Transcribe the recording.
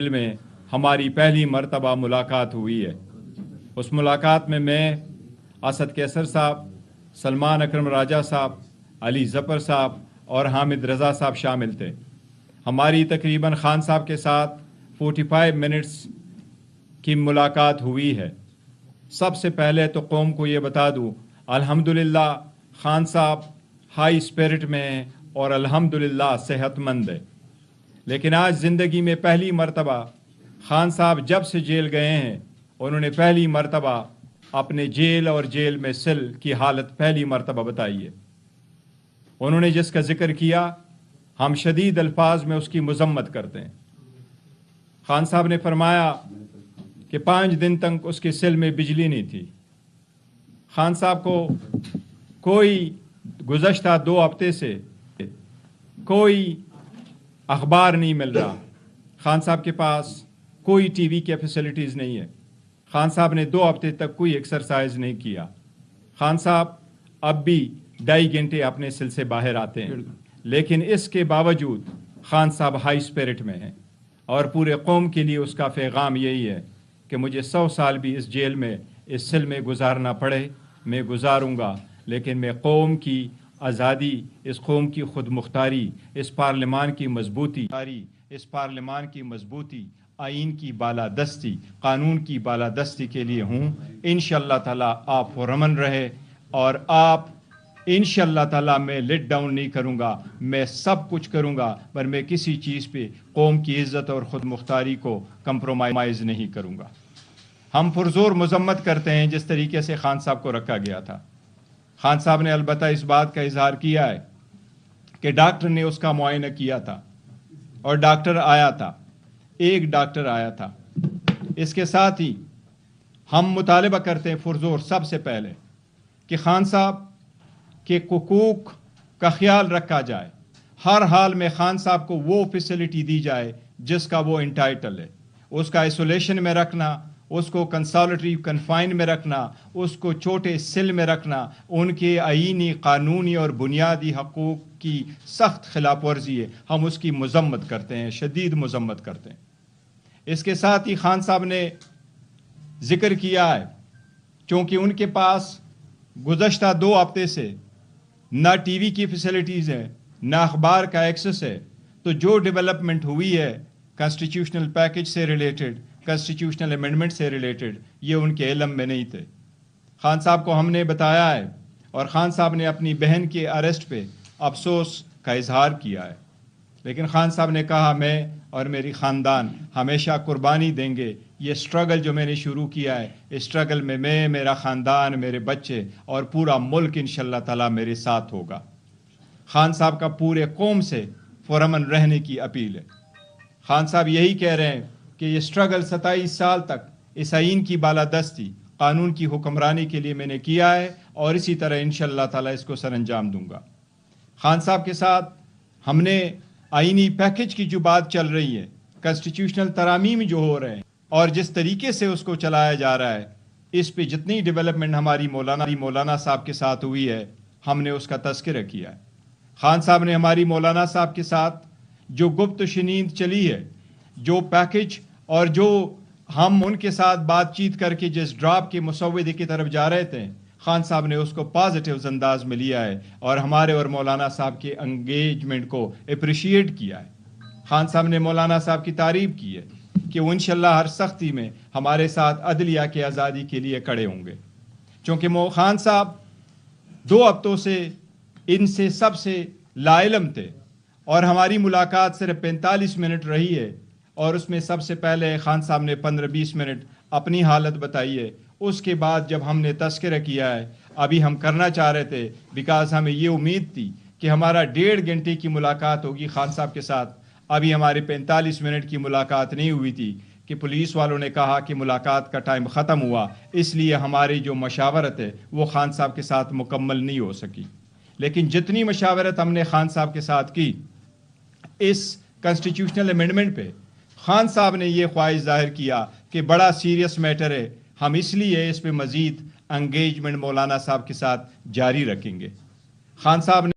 में हमारी पहली मरतबा मुलाकात हुई है। उस मुलाकात में मैं, असद कैसर साहब, सलमान अकरम राजा साहब, अली ज़फ़र साहब और हामिद रज़ा साहब शामिल थे। हमारी तकरीबन खान साहब के साथ 45 मिनट्स की मुलाकात हुई है। सबसे पहले तो कौम को ये बता दूँ, अल्हम्दुलिल्लाह खान साहब हाई स्पिरिट में हैं और अल्हम्दुलिल्लाह सेहतमंद है। लेकिन आज ज़िंदगी में पहली मरतबा खान साहब जब से जेल गए हैं, उन्होंने पहली मरतबा अपने जेल और जेल में सिल की हालत पहली मरतबा बताई है। उन्होंने जिसका जिक्र किया, हम शदीद अल्फाज में उसकी मजम्मत करते हैं। खान साहब ने फरमाया कि 5 दिन तक उसके सिल में बिजली नहीं थी। खान साहब को कोई गुज़श्ता 2 हफ्ते से कोई अखबार नहीं मिल रहा। खान साहब के पास कोई टीवी की फैसिलिटीज़ नहीं है। खान साहब ने 2 हफ्ते तक कोई एक्सरसाइज नहीं किया। खान साहब अब भी 2.5 घंटे अपने सिल से बाहर आते हैं, लेकिन इसके बावजूद खान साहब हाई स्पिरिट में हैं और पूरे कौम के लिए उसका पैगाम यही है कि मुझे 100 साल भी इस जेल में, इस सिल में गुजारना पड़े, मैं गुजारूंगा, लेकिन मैं कौम की आज़ादी, इस कौम की खुद मुख्तारी, इस पार्लिमान की मजबूती, आइन की बालादस्ती, कानून की बालादस्ती के लिए हूँ। इंशाअल्लाह ताला आप पुरअमन रहे और आप इंशाअल्लाह ताला मैं लेट डाउन नहीं करूँगा, मैं सब कुछ करूँगा, पर मैं किसी चीज़ पे कौम की इज़्ज़त और ख़ुद मुख्तारी को कंप्रोमाइज़ नहीं करूँगा। हम पुरज़ोर मज़म्मत करते हैं जिस तरीके से खान साहब को रखा गया था। खान साहब ने अलबत्ता इस बात का इजहार किया है कि डॉक्टर ने उसका मुआयना किया था और डॉक्टर आया था, एक डॉक्टर आया था। इसके साथ ही हम मुतालबा करते हैं पुरज़ोर सबसे पहले कि खान साहब के हुकूक का ख्याल रखा जाए। हर हाल में खान साहब को वो फैसिलिटी दी जाए जिसका वो इंटाइटल है। उसका आइसोलेशन में रखना, उसको कंसोलिटरी कन्फाइन में रखना, उसको छोटे सिल में रखना, उनके आईनी, कानूनी और बुनियादी हकूक़ की सख्त खिलाफ वर्जी है। हम उसकी मजम्मत करते हैं, शदीद मजम्मत करते हैं। इसके साथ ही खान साहब ने जिक्र किया है, क्योंकि उनके पास गुज़श्ता 2 हफ्ते से ना टीवी की फैसिलिटीज़ है, ना अखबार का एक्सेस है, तो जो डेवलपमेंट हुई है कॉन्स्टिट्यूशनल पैकेज से रिलेटेड, कॉन्स्टिट्यूशनल अमेंडमेंट से रिलेटेड, ये उनके इल्म में नहीं थे। खान साहब को हमने बताया है और खान साहब ने अपनी बहन के अरेस्ट पे अफसोस का इजहार किया है, लेकिन खान साहब ने कहा मैं और मेरी ख़ानदान हमेशा कुर्बानी देंगे। ये स्ट्रगल जो मैंने शुरू किया है, इस स्ट्रगल में मैं, मेरा ख़ानदान, मेरे बच्चे और पूरा मुल्क इंशाअल्लाह ताला मेरे साथ होगा। खान साहब का पूरे कौम से पुरअमन रहने की अपील है। खान साहब यही कह रहे हैं कि ये स्ट्रगल 27 साल तक इस आइन की बालादस्ती, कानून की हुक्मरानी के लिए मैंने किया है और इसी तरह इंशाअल्लाह ताला इसको सर अंजाम दूंगा। खान साहब के साथ हमने आइनी पैकेज की जो बात चल रही है, कॉन्स्टिट्यूशनल तरामीम जो हो रहे हैं और जिस तरीके से उसको चलाया जा रहा है, इस पे जितनी डेवलपमेंट हमारी मौलाना साहब के साथ हुई है, हमने उसका तज़किरा किया है। खान साहब ने हमारी मौलाना साहब के साथ जो गुप्त शनीद चली है, जो पैकेज और जो हम उनके साथ बातचीत करके जिस ड्राफ्ट के मुसव्वदे की तरफ जा रहे थे, खान साहब ने उसको पॉजिटिव अंदाज में लिया है और हमारे और मौलाना साहब के एंगेजमेंट को अप्रिशिएट किया है। खान साहब ने मौलाना साहब की तारीफ की है कि वो इंशाअल्लाह हर सख्ती में हमारे साथ अदलिया की आज़ादी के लिए खड़े होंगे, क्योंकि खान साहब 2 हफ्तों से इनसे सबसे लाइलम थे और हमारी मुलाकात सिर्फ 45 मिनट रही है और उसमें सबसे पहले खान साहब ने 15-20 मिनट अपनी हालत बताई है। उसके बाद जब हमने तज़किरा किया है, अभी हम करना चाह रहे थे, बिकॉज हमें ये उम्मीद थी कि हमारा 1.5 घंटे की मुलाकात होगी खान साहब के साथ। अभी हमारी 45 मिनट की मुलाकात नहीं हुई थी कि पुलिस वालों ने कहा कि मुलाकात का टाइम ख़त्म हुआ, इसलिए हमारी जो मशावरत है वो खान साहब के साथ मुकम्मल नहीं हो सकी। लेकिन जितनी मशावरत हमने खान साहब के साथ की इस कॉन्स्टिट्यूशनल अमेंडमेंट पे, खान साहब ने ये ख्वाहिश जाहिर किया कि बड़ा सीरियस मैटर है, हम इसलिए इस पे मज़ीद एंगेजमेंट मौलाना साहब के साथ जारी रखेंगे। खान साहब ने